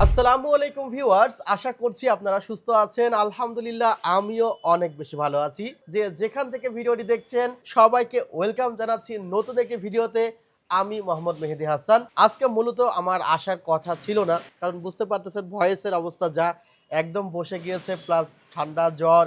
আসসালামু আলাইকুম ভিউয়ার্স, আশা করছি আপনারা সুস্থ আছেন। আলহামদুলিল্লাহ আমিও অনেক বেশি ভালো আছি। যেখান থেকে ভিডিওটি দেখছেন সবাইকে ওয়েলকাম জানাচ্ছি নতুন একটি ভিডিওতে। আমি মোহাম্মদ মেহেদী হাসান। আজকে মূলত আমার আসার কথা ছিল না, কারণ বুঝতে পারতেছেন ভয়েসের অবস্থা যা একদম বসে গিয়েছে, প্লাস ঠান্ডা জ্বর,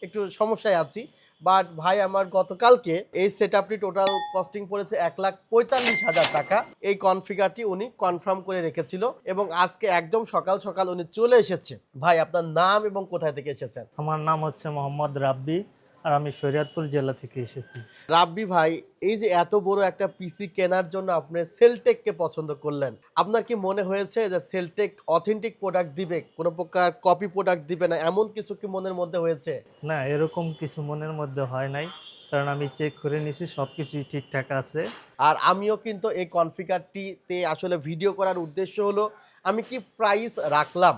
একটু সমস্যায় আছি। বাট ভাই আমার গতকালকে এই সেটআপটি টোটাল কস্টিং পড়েছে ১,৪৫,০০০ টাকা। এই কনফিগারটি উনি কনফার্ম করে রেখেছিল এবং আজকে একদম সকাল সকাল উনি চলে এসেছে। ভাই আপনার নাম এবং কোথায় থেকে এসেছেন? আমার নাম হচ্ছে মোহাম্মদ রাব্বি আর আমি শরীয়তপুর জেলা থেকে এসেছি। রাব্বি ভাই, এই যে এত বড় একটা পিসি কেনার জন্য আপনি সেলটেককে পছন্দ করলেন, আপনার কি মনে হয়েছে যে সেলটেক অথেন্টিক প্রোডাক্ট দিবে, কোনো প্রকার কপি প্রোডাক্ট দিবে না, এমন কিছু কি মনের মধ্যে হয়েছে? না, এরকম কিছু মনের মধ্যে হয় নাই, কারণ আমি চেক করে নিয়েছি, সব কিছুই ঠিকঠাক আছে। আর আমিও কিন্তু এই কনফিগারটিতে আসলে ভিডিও করার উদ্দেশ্য হলো আমি কি প্রাইস রাখলাম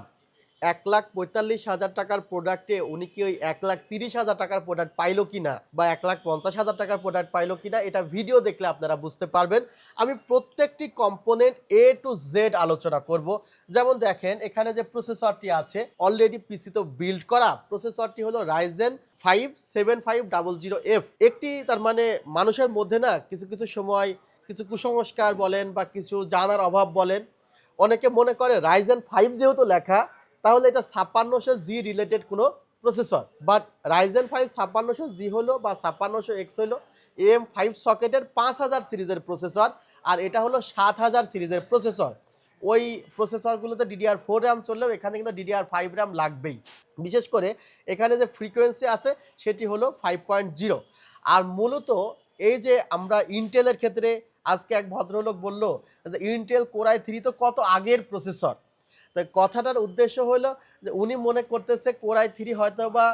১,৪৫,০০০ টাকার প্রোডাক্টে উনি কি ওই ১,৩০,০০০ টাকার প্রোডাক্ট পাইলো কিনা বা ১,৫০,০০০ টাকার প্রোডাক্ট পাইলো কিনা, এটা ভিডিও দেখলে আপনারা বুঝতে পারবেন। আমি প্রত্যেকটি কম্পোনেন্ট এ টু জেড আলোচনা করব। যেমন দেখেন এখানে যে প্রসেসরটি আছে অলরেডি পিসি তো বিল্ড করা। প্রসেসরটি হলো রাইজেন 5 7500F। একটি তার মানে মানুষের মধ্যে না কিছু কিছু সময় কিছু কুসংস্কার বলেন বা কিছু জানার অভাব বলেন, অনেকে মনে করে রাইজেন 5 যেহেতু লেখা তাহলে এটা ৫৬০০G রিলেটেড কোনো প্রসেসর। বাট রাইজেন 5 ৫৬০০G হলো বা ৫৬০০X হলো AM5 সকেটের ৫০০০ সিরিজের প্রসেসর, আর এটা হলো ৭০০০ সিরিজের প্রসেসর। ওই প্রসেসরগুলোতে DDR4 র্যাম চললেও এখানে কিন্তু DDR5 র্যাম লাগবেই। বিশেষ করে এখানে যে ফ্রিকোয়েন্সি আছে সেটি হলো 5.0। আর মূলত এই যে আমরা ইন্টেলের ক্ষেত্রে আজকে এক ভদ্রলোক বলল যে ইন্টেল কোর i3 তো কত আগের প্রসেসর। তাই কথাটার উদ্দেশ্য হলো যে উনি মনে করতেছে কোর i3 হয়তো বা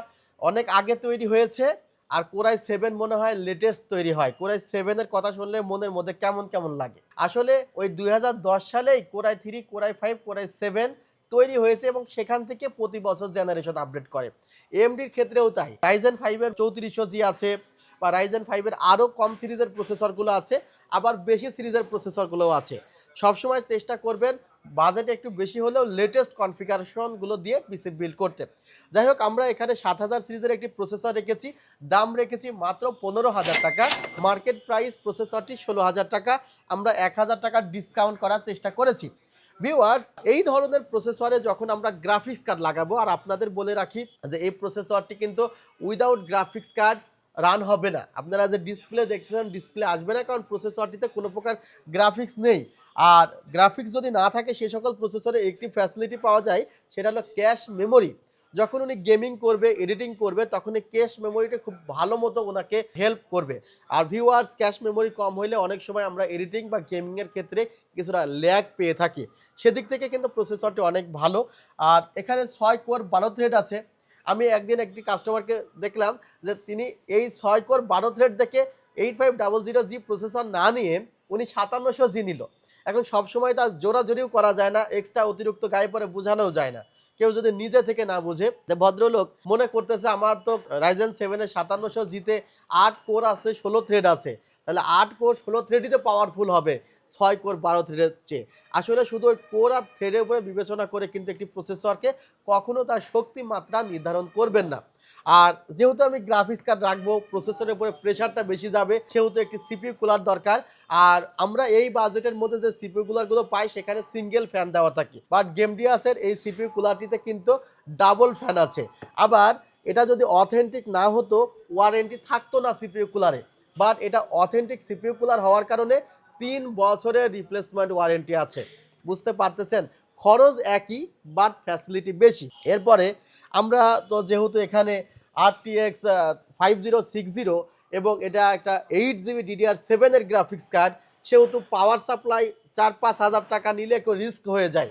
অনেক আগে তৈরি হয়েছে আর কোর i7 মনে হয় লেটেস্ট তৈরি হয়। কোর i7 এর কথা শুনলে মনের মধ্যে কেমন কেমন লাগে। আসলে ওই ২০১০ সালেই core i3, core i5, core i7 তৈরি হয়েছে এবং সেখান থেকে প্রতি বছর জেনারেশন আপডেট করে। এএমডির ক্ষেত্রেও তাই। রাইজেন 5 এর ৩৪০০G আছে বা রাইজেন 5 এর আরও কম সিরিজের প্রসেসরগুলো আছে, আবার বেশি সিরিজের প্রসেসরগুলোও আছে। সবসময় চেষ্টা করবেন বাজেট একটু বেশি হলেও লেটেস্ট কনফিগারেশনগুলো দিয়ে পিসি বিল্ড করতে। যাই হোক, আমরা এখানে ৭০০০ সিরিজের একটি প্রসেসর রেখেছি, দাম রেখেছি মাত্র ১৫,০০০ টাকা। মার্কেট প্রাইস প্রসেসরটি ১৬,০০০ টাকা, আমরা ১,০০০ টাকা ডিসকাউন্ট করার চেষ্টা করেছি। ভিউয়ার্স, এই ধরনের প্রসেসরে যখন আমরা গ্রাফিক্স কার্ড লাগাবো, আর আপনাদের বলে রাখি যে এই প্রসেসরটি কিন্তু উইদাউট গ্রাফিক্স কার্ড রান হবে না। আপনারা যে ডিসপ্লে দেখছেন ডিসপ্লে আসবে না, কারণ প্রসেসরটিতে কোনো প্রকার গ্রাফিক্স নেই। আর গ্রাফিক্স যদি না থাকে সেই সকল প্রসেসরে একটি ফ্যাসিলিটি পাওয়া যায়, সেটা হলো ক্যাশ মেমোরি। যখন উনি গেমিং করবে, এডিটিং করবে, তখন এই ক্যাশ মেমোরিটা খুব ভালো মতো ওনাকে হেল্প করবে। আর ভিউয়ার্স, ক্যাশ মেমোরি কম হইলে অনেক সময় আমরা এডিটিং বা গেমিংয়ের ক্ষেত্রে কিছুটা ল্যাগ পেয়ে থাকি। সেদিক থেকে কিন্তু প্রসেসরটি অনেক ভালো। আর এখানে ৬ কোর ১২ থ্রেড আছে। আমি একদিন একটি কাস্টমারকে দেখলাম যে তিনি এই ৬ কোর ১২ থ্রেড দেখে 8500G প্রসেসর না নিয়ে উনি ৫৭০০G নিল। এখন সবসময় তো আর জোরাজুরিও করা যায় না, এক্সট্রা অতিরিক্ত গায়ে পরে বোঝানোও যায় না। কেউ যদি নিজে থেকে না বুঝে, যে ভদ্রলোক মনে করতেছে আমার তো রাইজেন 7 এর ৫৭০০G-তে ৮ কোর আছে, ১৬ থ্রেড আছে, তাহলে ৮ কোর ১৬ থ্রেডই তো পাওয়ারফুল হবে ৬ কোর ১২ থ্রেডের চেয়ে। আসলে শুধু ওই কোর আর থ্রেডের উপরে বিবেচনা করে কিন্তু একটি প্রসেসরকে কখনো তার শক্তি মাত্রা নির্ধারণ করবেন না। আর যেহেতু আমি গ্রাফিক্স কার্ড রাখবো, প্রসেসরের উপরে প্রেশারটা বেশি যাবে, সেহেতু একটি সিপিইউ কুলার দরকার। আর আমরা এই বাজেটের মধ্যে যে সিপিইউ কুলারগুলো পাই সেখানে সিঙ্গেল ফ্যান দেওয়া থাকে, বাট গেমডিয়াসের এই সিপিইউ কুলারটিতে কিন্তু ডাবল ফ্যান আছে। আবার এটা যদি অথেন্টিক না হতো ওয়ারেন্টি থাকতো না সিপিইউ কুলারে, বাট এটা অথেন্টিক সিপিইউ কুলার হওয়ার কারণে ৩ বছরের রিপ্লেসমেন্ট ওয়ারেন্টি আছে। বুঝতে পারতেছেন, খরচ একই বাট ফ্যাসিলিটি বেশি। এরপরে আমরা তো যেহেতু এখানে RTX 5060 এবং এটা একটা 8GB DDR7 এর গ্রাফিক্স কার্ড, সেহেতু পাওয়ার সাপ্লাই ৪-৫ হাজার টাকা নিলে একটু রিস্ক হয়ে যায়,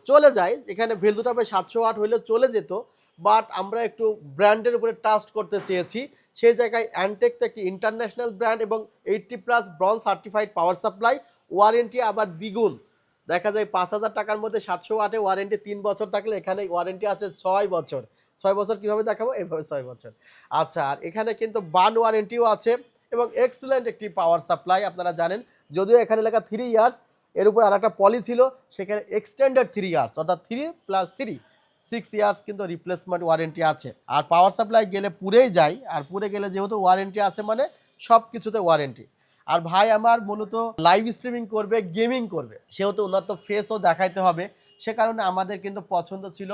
চলে যায়। এখানে ভ্যালুটা ৭০০ ওয়াট হইলে চলে যেত, বাট আমরা একটু ব্র্যান্ডের উপরে ট্রাস্ট করতে চেয়েছি। সেই জায়গায় অ্যান্টেক তো একটি ইন্টারন্যাশনাল ব্র্যান্ড এবং 80+ bronze certified power supply, warranty আবার দ্বিগুণ। দেখা যায় ৫,০০০ টাকার মধ্যে ৭০০ ওয়াটে ওয়ারেন্টি ৩ বছর থাকলে এখানে ওয়ারেন্টি আছে ৬ বছর। ৬ বছর কীভাবে দেখাবো? এভাবে ৬ বছর। আচ্ছা, আর এখানে কিন্তু বান ওয়ারেন্টিও আছে এবং এক্সেলেন্ট একটি পাওয়ার সাপ্লাই। আপনারা জানেন, যদিও এখানে লেখা 3 ইয়ার্স, এর উপর আর একটা পলি ছিল, সেখানে এক্সটেন্ডেড 3 ইয়ার্স, অর্থাৎ 3+3 6 ইয়ার্স কিন্তু রিপ্লেসমেন্ট ওয়ারেন্টি আছে। আর পাওয়ার সাপ্লাই গেলে পুড়েই যায়, আর পুড়ে গেলে যেহেতু ওয়ারেন্টি আছে মানে সব কিছুতে ওয়ারেন্টি। আর ভাই আমার মূলত লাইভ স্ট্রিমিং করবে, গেমিং করবে, সেহেতু ওনার তো ফেসও দেখাইতে হবে, সে কারণে আমাদের কিন্তু পছন্দ ছিল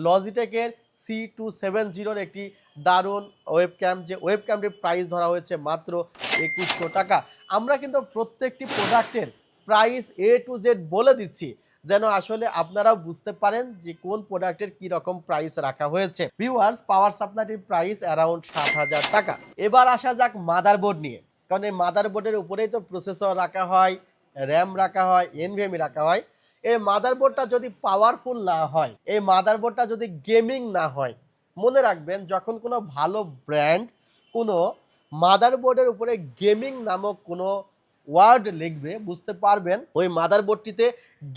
লজিটেকের C270 একটি দারুণ ওয়েবক্যাম, যে ওয়েবক্যামটির প্রাইস ধরা হয়েছে মাত্র 2100 টাকা। আমরা কিন্তু প্রত্যেকটি প্রোডাক্টের প্রাইস A to Z বলে দিচ্ছি, যেন আসলে আপনারাও বুঝতে পারেন যে কোন প্রোডাক্টের কি রকম প্রাইস রাখা হয়েছে। ভিউয়ার্স, পাওয়ার সাপ্লাইটির প্রাইস অ্যারাউন্ড 7000 টাকা। এবার আসা যাক মাদারবোর্ড নিয়ে, কারণ এই মাদারবোর্ডের উপরেই তো প্রসেসর রাখা হয়, র্যাম রাখা হয়, NVMe রাখা হয়। এই মাদারবোর্ডটা যদি পাওয়ারফুল না হয়, এই মাদারবোর্ডটা যদি গেমিং না হয়, মনে রাখবেন যখন কোনো ভালো ব্র্যান্ড কোনো মাদারবোর্ডের উপরে গেমিং নামক কোনো ওয়ার্ড লিখবে, বুঝতে পারবেন ওই মাদারবোর্ডটিতে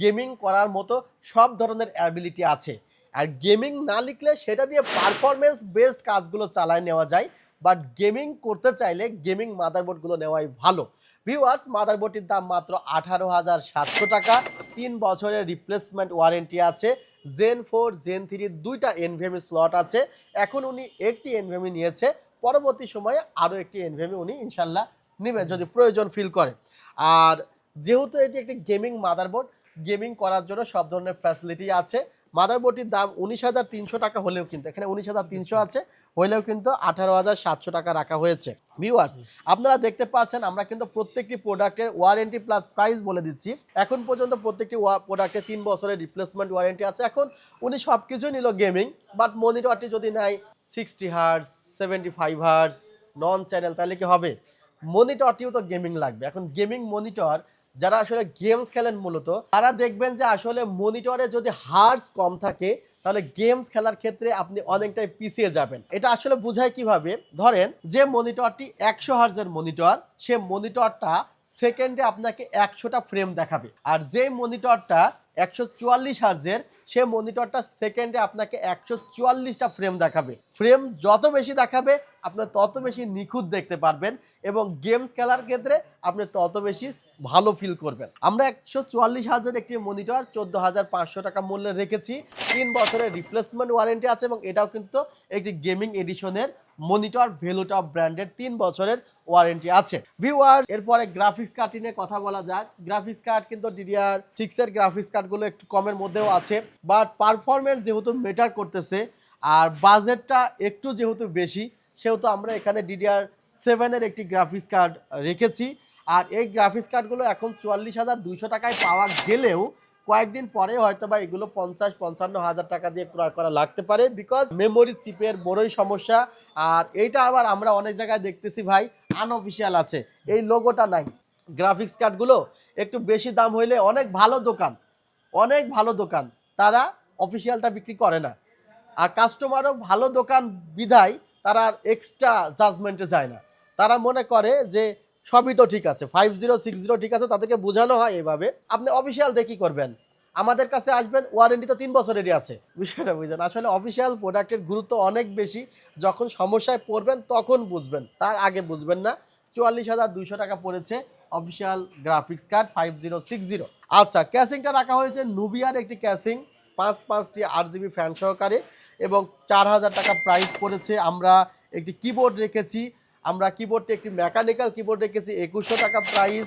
গেমিং করার মতো সব ধরনের অ্যাবিলিটি আছে। আর গেমিং না লিখলে সেটা দিয়ে পারফরমেন্স বেসড কাজগুলো চালায় নেওয়া যায়, বাট গেমিং করতে চাইলে গেমিং মাদারবোর্ডগুলো নেওয়াই ভালো। ভিউয়ার্স, মাদারবোর্ডটির দাম মাত্র 18,700 টাকা। 3 বছরের রিপ্লেসমেন্ট ওয়ারেন্টি আছে। Gen 4 Gen 3 দুইটা NVMe স্লট আছে। এখন উনি একটি NVMe নিয়েছে, পরবর্তী সময়ে আরও একটি NVMe উনি ইনশাল্লাহ নেবেন যদি প্রয়োজন ফিল করে। আর যেহেতু এটি একটি গেমিং মাদারবোর্ড, গেমিং করার জন্য সব ধরনের ফ্যাসিলিটি আছে। মাদারবোর্ডটির দাম 19,300 টাকা হলেও কিন্তু, এখানে 19,300 আছে, হলেও কিন্তু 18,700 টাকা রাখা হয়েছে। ভিউয়ার্স, আপনারা দেখতে পাচ্ছেন আমরা কিন্তু প্রত্যেকটি প্রোডাক্টের ওয়ারেন্টি প্লাস প্রাইস বলে দিচ্ছি। এখন পর্যন্ত প্রত্যেকটি প্রোডাক্টে 3 বছরের রিপ্লেসমেন্ট ওয়ারেন্টি আছে। এখন উনি সব কিছুই নিল গেমিং, বাট মনিটরটি যদি নেয় 60 হার্টজ, 75 হার্টজ, নন চ্যানেল, তাহলে কি হবে? মনিটরটিও তো গেমিং লাগবে। এখন গেমিং মনিটর যারা আসলে গেমস খেলেন মূলত, তারা দেখবেন যে আসলে মনিটরে যদি হার্টজ কম থাকে তাহলে গেমস খেলার ক্ষেত্রে আপনি অনেকটাই পিছিয়ে যাবেন। এটা আসলে বোঝায় কিভাবে? ধরেন যে মনিটরটি 100 হার্টজের মনিটর, সে মনিটরটা সেকেন্ডে আপনাকে 100টা ফ্রেম দেখাবে। আর যে মনিটরটা 144 হার্টজের, সে মনিটরটা সেকেন্ডে আপনাকে 144টা ফ্রেম দেখাবে। ফ্রেম যত বেশি দেখাবে আপনি তত বেশি নিখুঁত দেখতে পারবেন, এবং গেমস খেলার ক্ষেত্রে আপনি তত বেশি ভালো ফিল করবেন। আমরা 144 হার্টজের একটি মনিটর 14,500 টাকা মূল্যে রেখেছি। 3 বছরের রিপ্লেসমেন্ট ওয়ারেন্টি আছে, এবং এটাও কিন্তু একটি গেমিং এডিশনের মনিটর, ভেলুটপ ব্র্যান্ডের 3 বছরের ওয়ারেন্টি আছে। ভিউয়ার, এরপরে গ্রাফিক্স কার্ড নিয়ে কথা বলা যাক। গ্রাফিক্স কার্ড কিন্তু DDR6 এর গ্রাফিক্স কার্ডগুলো একটু কমের মধ্যেও আছে, বাট পারফরমেন্স যেহেতু ম্যাটার করতেছে আর বাজেটটা একটু যেহেতু বেশি, সেহেতু আমরা এখানে DDR7 এর একটি গ্রাফিক্স কার্ড রেখেছি। আর এই গ্রাফিক্স কার্ডগুলো এখন 44,200 টাকায় পাওয়া গেলেও কয়েকদিন পরে হয়তো বা এগুলো 50-55 হাজার টাকা দিয়ে ক্রয় করা লাগতে পারে, বিকজ মেমোরি চিপের বড়ই সমস্যা। আর এইটা আবার আমরা অনেক জায়গায় দেখতেছি ভাই আনঅফিসিয়াল আছে, এই লোগোটা নাই। গ্রাফিক্স কার্ডগুলো একটু বেশি দাম হইলে অনেক ভালো দোকান তারা অফিসিয়ালটা বিক্রি করে না, আর কাস্টমারও ভালো দোকান বিধায় তারা এক্সট্রা জাজমেন্টে যায় না। তারা মনে করে যে সবই তো ঠিক আছে, 5060 ঠিক আছে, তাদেরকে বোঝানো হয় এভাবে। আপনি অফিসিয়াল দেখি করবেন, আমাদের কাছে আসবেন, ওয়ারেন্টি তো 3 বছরেরই আছে। বিষয়টা বুঝলেন? আসলে অফিসিয়াল প্রোডাক্টের গুরুত্ব অনেক বেশি, যখন সমস্যায় পড়বেন তখন বুঝবেন, তার আগে বুঝবেন না। 44,200 টাকা পড়েছে অফিসিয়াল গ্রাফিক্স কার্ড 5060। আচ্ছা, ক্যাসিংটা রাখা হয়েছে নুবিয়ার একটি ক্যাসিং, 5টি 8GB ফ্যান সহকারে, এবং 4,000 টাকা প্রাইস পড়েছে। আমরা একটি কিবোর্ড রেখেছি, আমরা কিবোর্ডটি একটি মেকানিক্যাল কিবোর্ড রেখেছি, 2100 টাকা প্রাইস।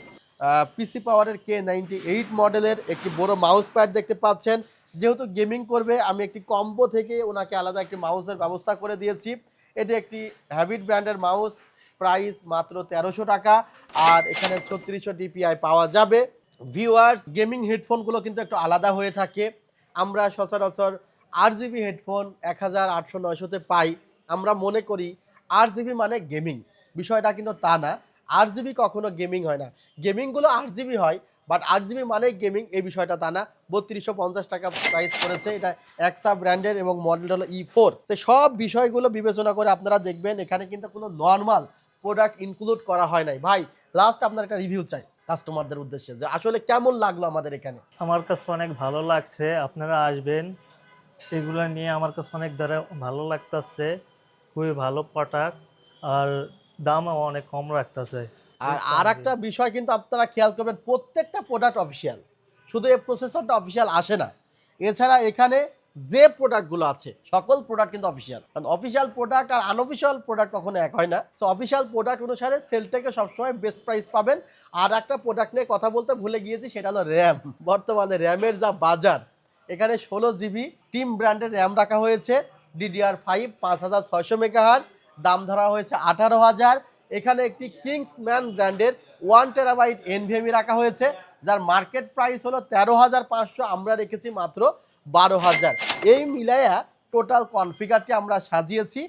পিসি পাওয়ারের K98 মডেলের একটি বড় মাউস প্যাড দেখতে পাচ্ছেন। যেহেতু গেমিং করবে, আমি একটি কম্বো থেকে ওনাকে আলাদা একটি মাউসের ব্যবস্থা করে দিয়েছি। এটি একটি হ্যাবিট ব্র্যান্ডের মাউস, প্রাইস মাত্র 1300 টাকা। আর এখানে 3600 DPI পাওয়া যাবে। ভিউয়ার্স, গেমিং হেডফোনগুলো কিন্তু একটু আলাদা হয়ে থাকে। আমরা সচরাচর 8GB হেডফোন 1800-900-তে পাই। আমরা মনে করি 8GB মানে গেমিং, বিষয়টা কিন্তু তা না। 8GB কখনো গেমিং হয় না। গেমিংগুলো 8GB হয়, বাট 8GB মানে গেমিং এই বিষয়টা তা না। 3250 টাকা প্রাইস পড়েছে। এটা এক্সা ব্র্যান্ডের এবং মডেলটা হলো E4। সে সব বিষয়গুলো বিবেচনা করে আপনারা দেখবেন এখানে কিন্তু কোনো নর্মাল প্রোডাক্ট ইনক্লুড করা হয় নাই। ভাই, লাস্ট আপনার একটা রিভিউ চাই কাস্টমারদের উদ্দেশ্যে, যে আসলে কেমন লাগলো আমাদের এখানে। আমার কাছে অনেক ভালো লাগছে, আপনারা আসবেন, এগুলো নিয়ে আমার কাছে অনেক ভালো লাগতেছে, খুবই ভালো প্রোডাক্ট, আর দামও অনেক কম রাখতেছে। আর একটা বিষয় কিন্তু আপনারা খেয়াল করবেন, প্রত্যেকটা প্রোডাক্ট অফিসিয়াল। শুধু এই প্রসেসরটা অফিসিয়াল আসে না, এছাড়া এখানে যে প্রোডাক্টগুলো আছে সকল প্রোডাক্ট কিন্তু অফিসিয়াল, কারণ অফিসিয়াল প্রোডাক্ট আর আনঅফিসিয়াল প্রোডাক্ট কখনো এক হয় না। সো অফিসিয়াল প্রোডাক্ট অনুসারে সেলটেকে সবসময় বেস্ট প্রাইস পাবেন। আর একটা প্রোডাক্ট নিয়ে কথা বলতে ভুলে গিয়েছি, সেটা হলো র্যাম। বর্তমানে র্যামের যা বাজার, এখানে 16 GB টিম ব্র্যান্ডের র্যাম রাখা হয়েছে, DDR5 5600 মেগাহার্জ, দাম ধরা হয়েছে 18,000। এখানে একটি কিংসম্যান ব্র্যান্ডের 1 TB NVMe রাখা হয়েছে, যার মার্কেট প্রাইস হলো 13,500, আমরা রেখেছি মাত্র 12,000। এই মিলাইয়া টোটাল কনফিগারটি আমরা সাজিয়েছি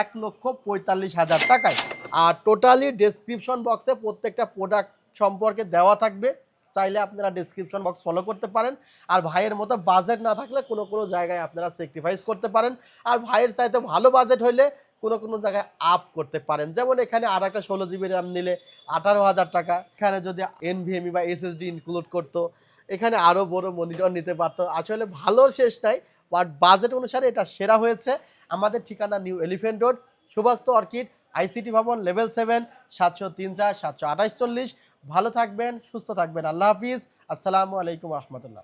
1,45,000 টাকায়। আর টোটালি ডেসক্রিপশন বক্সে প্রত্যেকটা প্রোডাক্ট সম্পর্কে দেওয়া থাকবে, চাইলে আপনারা ডেসক্রিপশন বক্স ফলো করতে পারেন। আর ভাইয়ের মতো বাজেট না থাকলে কোনো কোনো জায়গায় আপনারা স্যাক্রিফাইস করতে পারেন, আর ভাইয়ের চাইতে ভালো বাজেট হইলে কোনো কোনো জায়গায় আপ করতে পারেন। যেমন এখানে আর একটা 16 GB র্যাম নিলে 18,000 টাকা, এখানে যদি NVMe বা SSD ইনক্লুড করতো, এখানে আরও বড় মনিটর নিতে পারতো। আসলে ভালোর শেষ নাই, বাট বাজেট অনুসারে এটা সেরা হয়েছে। আমাদের ঠিকানা new elephant road, Subhash orchid, ICT Bhaban, level 7, 703-4 728-40। ভালো থাকবেন, সুস্থ থাকবেন। আল্লাহ হাফিজ, আসসালামু আলাইকুম রহমতুল্লাহ।